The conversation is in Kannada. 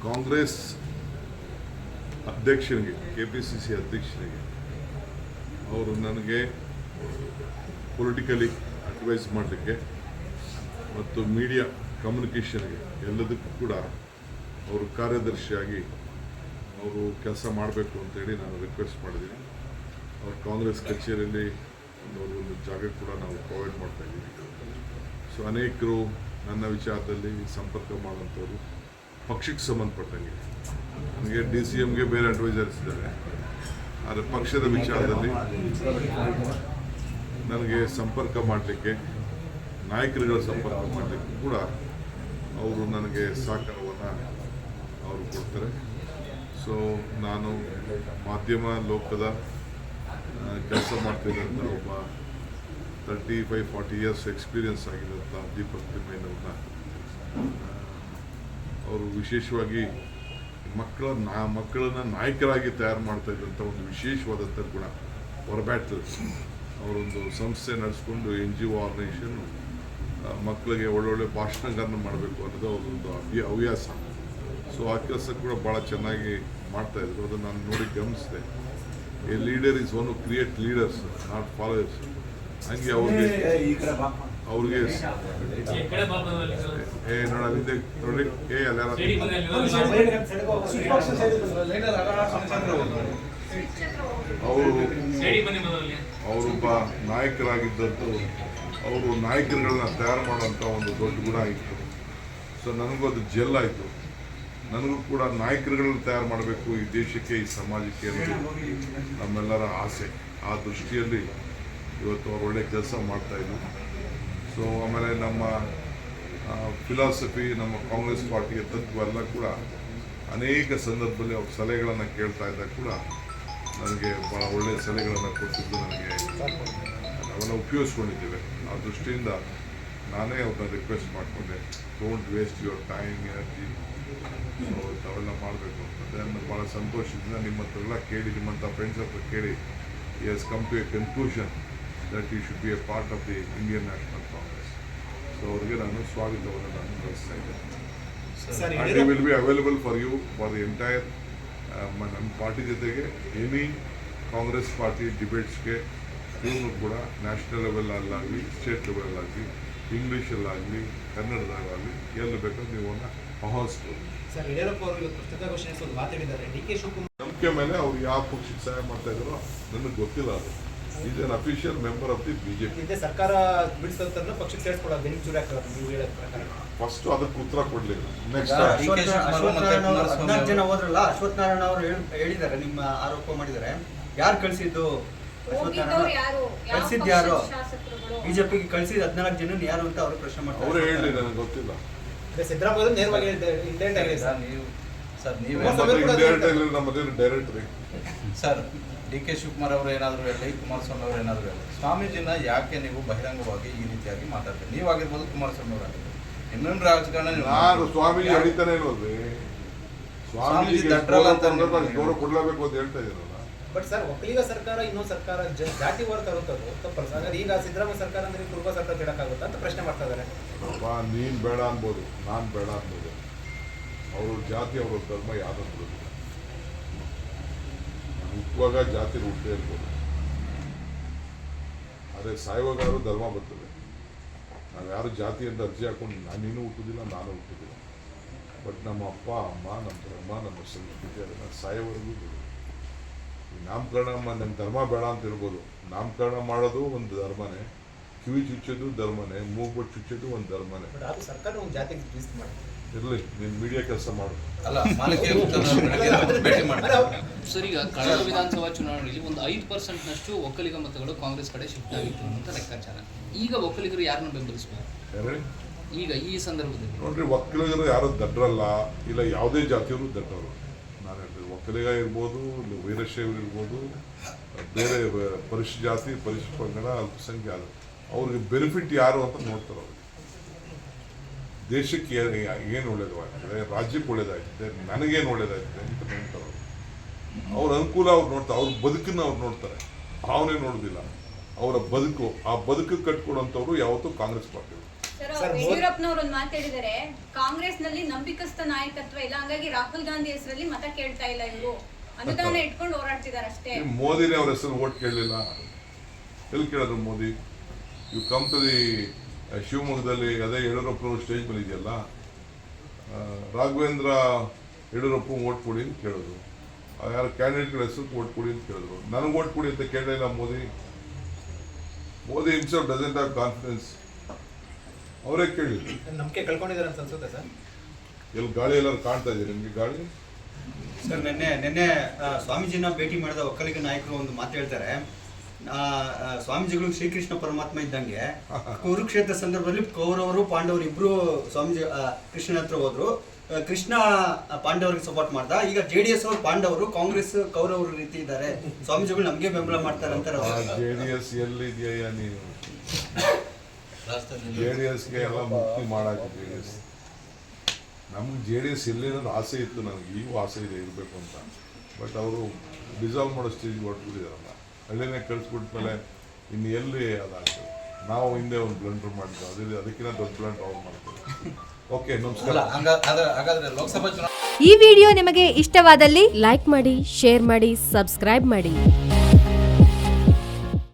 ಕಾಂಗ್ರೆಸ್ ಅಧ್ಯಕ್ಷನಿಗೆ KPCC ಅಧ್ಯಕ್ಷನಿಗೆ ಅವರು ನನಗೆ ಪೊಲಿಟಿಕಲಿ ಅಡ್ವೈಸ್ ಮಾಡಲಿಕ್ಕೆ ಮತ್ತು ಮೀಡಿಯಾ ಕಮ್ಯುನಿಕೇಷನ್ಗೆ ಎಲ್ಲದಕ್ಕೂ ಕೂಡ ಅವರು ಕಾರ್ಯದರ್ಶಿಯಾಗಿ ಅವರು ಕೆಲಸ ಮಾಡಬೇಕು ಅಂತೇಳಿ ನಾನು ರಿಕ್ವೆಸ್ಟ್ ಮಾಡಿದ್ದೀನಿ. ಅವ್ರು ಕಾಂಗ್ರೆಸ್ ಕಚೇರಿಯಲ್ಲಿ ಒಂದು ಜಾಗ ಕೂಡ ನಾವು ಪ್ರೊವೈಡ್ ಮಾಡ್ತಾಯಿದ್ದೀವಿ. ಸೊ ಅನೇಕರು ನನ್ನ ವಿಚಾರದಲ್ಲಿ ಸಂಪರ್ಕ ಮಾಡುವಂಥವ್ರು ಪಕ್ಷಕ್ಕೆ ಸಂಬಂಧಪಟ್ಟಂಗೆ ನನಗೆ DCMಗೆ ಬೇರೆ ಅಡ್ವೈಸರ್ಸ್ ಇದ್ದಾರೆ. ಆದರೆ ಪಕ್ಷದ ವಿಚಾರದಲ್ಲಿ ನನಗೆ ಸಂಪರ್ಕ ಮಾಡಲಿಕ್ಕೆ ನಾಯಕರುಗಳ ಸಂಪರ್ಕ ಮಾಡಲಿಕ್ಕೆ ಕೂಡ ಅವರು ನನಗೆ ಸಹಕಾರವನ್ನು ಅವರು ಕೊಡ್ತಾರೆ. ಸೊ ನಾನು ಮಾಧ್ಯಮ ಲೋಕದ ಕೆಲಸ ಮಾಡ್ತಿದ್ದಂಥ ಒಬ್ಬ 35-40 ಇಯರ್ಸ್ ಎಕ್ಸ್ಪೀರಿಯನ್ಸ್ ಆಗಿದ್ದಂಥ ದೀಪಕ್ ತಿಮ್ಮಯ್ಯನವ್ರನ್ನ ಅವರು ವಿಶೇಷವಾಗಿ ಮಕ್ಕಳನ್ನ ನಾಯಕರಾಗಿ ತಯಾರು ಮಾಡ್ತಾ ಇದ್ದಂಥ ಒಂದು ವಿಶೇಷವಾದಂಥ ಗುಣ ಹೊರಬ್ಯಾಟ್ಲ್ ಅವರೊಂದು ಸಂಸ್ಥೆ ನಡೆಸ್ಕೊಂಡು NGO ಆರ್ಗನೈಸೇಷನ್ ಮಕ್ಕಳಿಗೆ ಒಳ್ಳೊಳ್ಳೆ ಭಾಷಣಗಳನ್ನು ಮಾಡಬೇಕು ಅನ್ನೋದು ಅವರೊಂದು ಹವ್ಯಾಸ. ಸೊ ಆ ಕೆಲಸ ಕೂಡ ಭಾಳ ಚೆನ್ನಾಗಿ ಮಾಡ್ತಾಯಿದ್ರು. ಅದನ್ನು ನಾನು ನೋಡಿ ಗಮನಿಸಿದೆ. A leader is one create leaders not followers. ಹಂಗೆ ಅವ್ರಿಗೆ ನೋಡಿ ಅವರೊಬ್ಬ ನಾಯಕರಾಗಿದ್ದಂತೂ ಅವರು ನಾಯಕರುಗಳನ್ನ ತಯಾರು ಮಾಡೋಂಥ ಒಂದು ದೊಡ್ಡ ಗುಣ ಇತ್ತು. ಸೊ ನನಗೂ ಅದು ಜೆಲ್ ಆಯಿತು. ನನಗೂ ಕೂಡ ನಾಯಕರುಗಳನ್ನ ತಯಾರು ಮಾಡಬೇಕು ಈ ದೇಶಕ್ಕೆ, ಈ ಸಮಾಜಕ್ಕೆ ಅನ್ನೋದು ನಮ್ಮೆಲ್ಲರ ಆಸೆ. ಆ ದೃಷ್ಟಿಯಲ್ಲಿ ಇವತ್ತು ಅವ್ರು ಒಳ್ಳೆ ಕೆಲಸ ಮಾಡ್ತಾಯಿದ್ರು. ಸೊ ಆಮೇಲೆ ನಮ್ಮ ಫಿಲಾಸಫಿ, ನಮ್ಮ ಕಾಂಗ್ರೆಸ್ ಪಾರ್ಟಿಯ ತತ್ವ ಎಲ್ಲ ಕೂಡ ಅನೇಕ ಸಂದರ್ಭದಲ್ಲಿ ಅವ್ರ ಸಲಹೆಗಳನ್ನು ಕೇಳ್ತಾ ಇದ್ದಾಗ ಕೂಡ ನನಗೆ ಭಾಳ ಒಳ್ಳೆಯ ಸಲಹೆಗಳನ್ನು ಕೊಟ್ಟಿದ್ದು ನನಗೆ ನಾವೆಲ್ಲ ಉಪಯೋಗಿಸ್ಕೊಂಡಿದ್ದೇವೆ. ಆ ದೃಷ್ಟಿಯಿಂದ ನಾನೇ ಅವ್ರನ್ನ ರಿಕ್ವೆಸ್ಟ್ ಮಾಡಿಕೊಂಡೆ, don't waste your time, energy, so ತಾವೆಲ್ಲ ಮಾಡಬೇಕು ಅಂತಂದರೆ ನಾನು ಭಾಳ ಸಂತೋಷದಿಂದ ನಿಮ್ಮ ಹತ್ರ ಎಲ್ಲ ಕೇಳಿ, ನಿಮ್ಮಂಥ ಫ್ರೆಂಡ್ಸ್ ಹತ್ರ ಕೇಳಿ he has come to a conclusion that he should be a part of the Indian National Congress. So ಅವರಿಗೆ ನಾನು ಸ್ವಾಗತವನ್ನು ನಾನು ಬಯಸ್ತಾ ಇದ್ದೇನೆ. And he will be available for you for the entire ನಮ್ಮ ಪಾರ್ಟಿ ಜೊತೆಗೆ ಎನಿ ಕಾಂಗ್ರೆಸ್ ಪಾರ್ಟಿ ಡಿಬೇಟ್ಸ್ಗೆ ಇವನು ಕೂಡ ನ್ಯಾಷನಲ್ ಲೆವೆಲಲ್ಲಾಗಲಿ, ಸ್ಟೇಟ್ ಲೆವೆಲಲ್ಲಾಗಲಿ, ಇಂಗ್ಲೀಷಲ್ಲಾಗಲಿ, ಕನ್ನಡದಾಗಲಿ ಎಲ್ಲಿ ಬೇಕಾದ್ರೂ ನೀವು ಆಹ್ವಾನಿಸ್ಬೋದು. ನಂಬಿಕೆ ಮೇಲೆ ಅವ್ರು ಯಾವ ಪಕ್ಷಕ್ಕೆ ಸಹಾಯ ಮಾಡ್ತಾ ಇದ್ದಾರೋ ನನಗೆ ಗೊತ್ತಿಲ್ಲ. ಅದು is an official member of the BJP. ಸರ್ಕಾರ ಬಿಡಿಸೋದನ್ನ ಪಕ್ಷಕ್ಕೆ ಸೇರಿಸ್ಕೊಳ್ಳೋದು ನೀವು ಹೇಳೋದು ಪ್ರಕಾರ ಫಸ್ಟ್ ಅದಕ್ಕೆ ಉತ್ತರ ಕೊಡ್ಲಿಲ್ಲ. ನೆಕ್ಸ್ಟ್ 14 ಜನ ಹೋದ್ರಲ್ಲ, ಅಶ್ವಥ್ ನಾರಾಯಣ ಅವರು ಹೇಳಿದ್ದಾರೆ, ನಿಮ್ಮ ಆರೋಪ ಮಾಡಿದ್ದಾರೆ. ಯಾರು ಕಳಿಸಿದ್ದು? ಅಶ್ವಥ್ ನಾರಾಯಣ ಕಳಿಸಿದ್ದು ಯಾರು? ಬಿಜೆಪಿಗೆ ಕಳಿಸಿದ 14 ಜನ ಯಾರು ಅಂತ ಅವರು ಪ್ರಶ್ನೆ ಮಾಡ್ತಾರೆ. ಅವರೇ ಹೇಳಿ, ನನಗೆ ಗೊತ್ತಿಲ್ಲ. ಸಿದ್ದರಾಮಯ್ಯ ನೇರವಾಗಿ ಇಂಟೆಂಟ್ ಆಗಿದೆ ಸರ್. ನಮ್ಮದೇ ಡೈರೆಕ್ಟ್ರಿ ಸರ್. DK ಶಿವಕುಮಾರ್ ಅವರು ಏನಾದರೂ ಹೇಳಿ, ಕುಮಾರಸ್ವಾಮಿ ಅವರು ಏನಾದರೂ ಹೇಳಿ, ಸ್ವಾಮೀಜಿನ ಯಾಕೆ ನೀವು ಬಹಿರಂಗವಾಗಿ ಈ ರೀತಿಯಾಗಿ ಮಾತಾಡ್ತೀರಿ? ನೀವಾಗಿರ್ಬೋದು, ಕುಮಾರಸ್ವಾಮಿ ಅವರಾಗಿರ್ಬೋದು, ಇನ್ನೊಂದು ರಾಜಕಾರಣ ನಾನು ಸ್ವಾಮೀಜಿ ಅಡಿತಾನೆ ಇಲ್ವಲ್ರಿ. ಸ್ವಾಮೀಜಿ ಗೌರವ ಕೊಡ್ಲೇಬೇಕು ಅಂತ ಹೇಳ್ತಾ ಇದ್ದೀರಲ್ಲ. ಬಟ್ ಸರ್, ಒಕ್ಕಲಿಗ ಸರ್ಕಾರ ಇನ್ನೊಂದು ಸರ್ಕಾರ ಜಾತಿ ವರ್ಗ ತರುತ್ತದು ತಪ್ಪಲ್ಲ ಸರ್. ಈಗ ಸಿದ್ದರಾಮಯ್ಯ ಸರ್ಕಾರ ಅಂದ್ರೆ ಕುರುಬ ಸರ್ಕಾರ ಕೇಳಕ್ಕಾಗುತ್ತಾ ಅಂತ ಪ್ರಶ್ನೆ ಮಾಡ್ತಾ ಇದ್ದಾರೆ. ನೀನು ಬೇಡ ಅನ್ಬೋದು, ನಾನು ಬೇಡ ಅನ್ಬೋದು. ಅವ್ರ ಜಾತಿ, ಅವ್ರ ಧರ್ಮ ಯಾವ್ದು ಬಿಡೋದಿಲ್ಲ. ಹುಟ್ಟುವಾಗ ಜಾತಿ ಹುಟ್ಟೇ ಇರ್ಬೋದು, ಆದರೆ ಸಾಯುವಾಗಾದ್ರೂ ಧರ್ಮ ಬರ್ತದೆ. ನಾವು ಯಾರು ಜಾತಿ ಅಂತ ಅರ್ಜಿ ಹಾಕೊಂಡು ನೀನು ಹುಟ್ಟುದಿಲ್ಲ, ನಾನು ಹುಟ್ಟುದಿಲ್ಲ. ಬಟ್ ನಮ್ಮ ಅಪ್ಪ ಅಮ್ಮ, ನಮ್ಮ ಧರ್ಮ, ನಮ್ಮ ಸಂಸ್ಕೃತಿ ಅದನ್ನು ಸಾಯೋವರೆಗೂ ಬಿಡೋದು. ನಾಮಕರಣ ನನ್ನ ಧರ್ಮ ಬೇಡ ಅಂತ ಇರ್ಬೋದು. ನಾಮಕರಣ ಮಾಡೋದು ಒಂದು ಧರ್ಮನೇ, ಕಿವಿ ಚುಚ್ಚೋದು ಧರ್ಮನೇ, ಮೂಗ್ಬಿಟ್ಟು ಚುಚ್ಚೋದು ಒಂದು ಧರ್ಮನೇ. ಸರ್ಕಾರ ಒಂದು ಜಾತಿಗೆ ಇರಲಿ, ನೀನು ಮೀಡಿಯಾ ಕೆಲಸ ಮಾಡು. ಸರ್, ಈಗ ಕಳೆದ ವಿಧಾನಸಭಾ ಚುನಾವಣೆಯಲ್ಲಿ ಒಂದು 5% ಒಕ್ಕಲಿಗ ಮತಗಳು ಕಾಂಗ್ರೆಸ್ ಕಡೆ ಶಿಫ್ಟ್ ಆಗಿತ್ತು ಅಂತ ಲೆಕ್ಕಾಚಾರ. ಈಗ ಒಕ್ಕಲಿಗರು ಯಾರನ್ನು ಬೆಂಬಲಿಸಬೇಕು? ಈಗ ಈ ಸಂದರ್ಭದಲ್ಲಿ ನೋಡ್ರಿ, ಒಕ್ಕಲಿಗರು ಯಾರು ದಡ್ರಲ್ಲ, ಇಲ್ಲ ಯಾವುದೇ ಜಾತಿಯವರು ದಡ್ಡವರು. ನಾನು ಹೇಳ್ತೀನಿ, ಒಕ್ಕಲಿಗ ಇರ್ಬೋದು, ಇಲ್ಲ ವೀರಶೈವರು ಇರ್ಬೋದು, ಬೇರೆ ಪರಿಶಿಷ್ಟ ಜಾತಿ, ಪರಿಶಿಷ್ಟ ಪಂಗಡ, ಅಲ್ಪಸಂಖ್ಯಾತ, ಅವ್ರಿಗೆ ಬೆನಿಫಿಟ್ ಯಾರು ಅಂತ ನೋಡ್ತಾರೆ. ಅವ್ರಿಗೆ ದೇಶಕ್ಕೆ ಏನು ಒಳ್ಳೇದಾಗ್ತದೆ, ರಾಜ್ಯಕ್ಕೆ ಒಳ್ಳೇದಾಗ್ತದೆ, ನನಗೇನು ಒಳ್ಳೇದಾಗ್ತದೆ ಅಂತ ನೋಡ್ತಾರೆ. ಅವ್ರ ಅನುಕೂಲ ಅವ್ರು ನೋಡ್ತಾರೆ, ಅವ್ರ ಬದುಕನ್ನು ಅವ್ರು ನೋಡ್ತಾರೆ. ಅವನೇ ನೋಡೋದಿಲ್ಲ ಅವರ ಬದುಕು. ಆ ಬದುಕು ಕಟ್ಕೊಡೋಂಥವ್ರು ಯಾವತ್ತೂ ಕಾಂಗ್ರೆಸ್ ಪಾರ್ಟಿ. ಸರ್, ಯಡಿಯೂರಪ್ಪನವರು ಒಂದು ಮಾತು ಹೇಳಿದ್ದಾರೆ, ಕಾಂಗ್ರೆಸ್ ನಲ್ಲಿ ನಂಬಿಕಸ್ಥ ನಾಯಕತ್ವ ಇಲ್ಲ, ಹಂಗಾಗಿ ರಾಹುಲ್ ಗಾಂಧಿ ಹೆಸರಲ್ಲಿ ಮತ ಕೇಳ್ತಾ ಇಲ್ಲ ಇವರು, ಅನುದಾನ ಇಟ್ಕೊಂಡು ಹೋರಾಡ್ತಿದ್ದಾರೆ ಅಷ್ಟೇ. ಮೋದಿನೇ ಅವ್ರ ಹೆಸರು ಓಟ್ ಕೇಳಲಿಲ್ಲ, ಎಲ್ಲಿ ಕೇಳಿದ್ರು Modi? You come to the ಶಿವಮೊಗ್ಗದಲ್ಲಿ ಅದೇ ಯಡಿಯೂರಪ್ಪನವರು ಸ್ಟೇಜ್ ಮೇಲೆ ಇದೆಯಲ್ಲ, ರಾಘವೇಂದ್ರ ಯಡಿಯೂರಪ್ಪ ಓಟ್ ಕೊಡಿ ಅಂತ ಕೇಳಿದ್ರು, ಯಾರು ಕ್ಯಾಂಡಿಡೇಟ್ಗಳ ಹೆಸರು ಓಟ್ ಕೊಡಿ ಅಂತ ಕೇಳಿದ್ರು. ನನಗೆ ಓಟ್ ಕೊಡಿ ಅಂತ ಕೇಳಲಿಲ್ಲ Modi. Modi himself doesn't have confidence. ಅವರೇ ಕೇಳಿದ್ರು. ನಂಬಿಕೆ ಕಳ್ಕೊಂಡಿದ್ದಾರೆ ಅಂತ ಅನ್ಸುತ್ತೆ ಸರ್. ಎಲ್ಲಿ ಗಾಳಿ ಎಲ್ಲರೂ ಕಾಣ್ತಾ ಇದೆ ನಿಮಗೆ? ಗಾಳಿ ಸರ್, ನಿನ್ನೆ ಸ್ವಾಮೀಜಿನ ಭೇಟಿ ಮಾಡಿದ ಒಕ್ಕಲಿಗ ನಾಯಕರು ಒಂದು ಮಾತು ಹೇಳ್ತಾರೆ, ಸ್ವಾಮೀಜಿಗಳು ಶ್ರೀಕೃಷ್ಣ ಪರಮಾತ್ಮ ಇದ್ದಂಗೆ. ಕುರುಕ್ಷೇತ್ರ ಸಂದರ್ಭದಲ್ಲಿ ಕೌರವರು ಪಾಂಡವರು ಇಬ್ರು ಸ್ವಾಮೀಜಿ ಕೃಷ್ಣನ ಹತ್ರ ಹೋದ್ರು, ಕೃಷ್ಣ ಪಾಂಡವರಿಗೆ ಸಪೋರ್ಟ್ ಮಾಡ್ದ. ಈಗ JDS ಅವರು ಪಾಂಡವರು, ಕಾಂಗ್ರೆಸ್ ಕೌರವರು ರೀತಿ ಇದ್ದಾರೆ, ಸ್ವಾಮೀಜಿಗಳು ನಮಗೆ ಬೆಂಬಲ ಮಾಡ್ತಾರೆ ಅಂತಾರೆ. JDS ಎಲ್ಲಿದೆಯಾ? ನೀನು JDSಗೆ ಎಲ್ಲ ಮುಕ್ತಿ ಮಾಡಾಕ JDS. ನಮ್ಗೆ JDS ಎಲ್ಲಿ ಅನ್ನೋದು ಆಸೆ ಇತ್ತು, ನನಗೆ ಈಗೂ ಆಸೆ ಇದೆ ಇರಬೇಕು ಅಂತ. ಬಟ್ ಅವರು ಡಿಸಾಲ್ವ್ ಮಾಡೋ ಸ್ಟೇಜ್ಗೆ ಹೊರಟ್ಬಿಟ್ಟಿದಾರಲ್ಲ, ಹಳ್ಳಿನೇ ಕಳಿಸ್ಬಿಟ್ಮೇಲೆ ಇನ್ನು ಎಲ್ಲಿ ಅದಾಗ್ತದೆ. ನಾವು ಹಿಂದೆ ಒಂದು ಬ್ಲಂಡರ್ ಮಾಡಿದ್ವಿ, ಅದಕ್ಕಿಂತ ದೊಡ್ಡ ಬ್ಲಂಡರ್ ಅವ್ರು ಮಾಡ್ತೀವಿ. ಓಕೆ, ನಮಸ್ಕಾರ. ಹಾಗಾದ್ರೆ ಲೋಕಸಭಾ ಚುನಾವಣೆ ಈ ವಿಡಿಯೋ ನಿಮಗೆ ಇಷ್ಟವಾದಲ್ಲಿ ಲೈಕ್ ಮಾಡಿ, ಶೇರ್ ಮಾಡಿ, ಸಬ್ಸ್ಕ್ರೈಬ್ ಮಾಡಿ.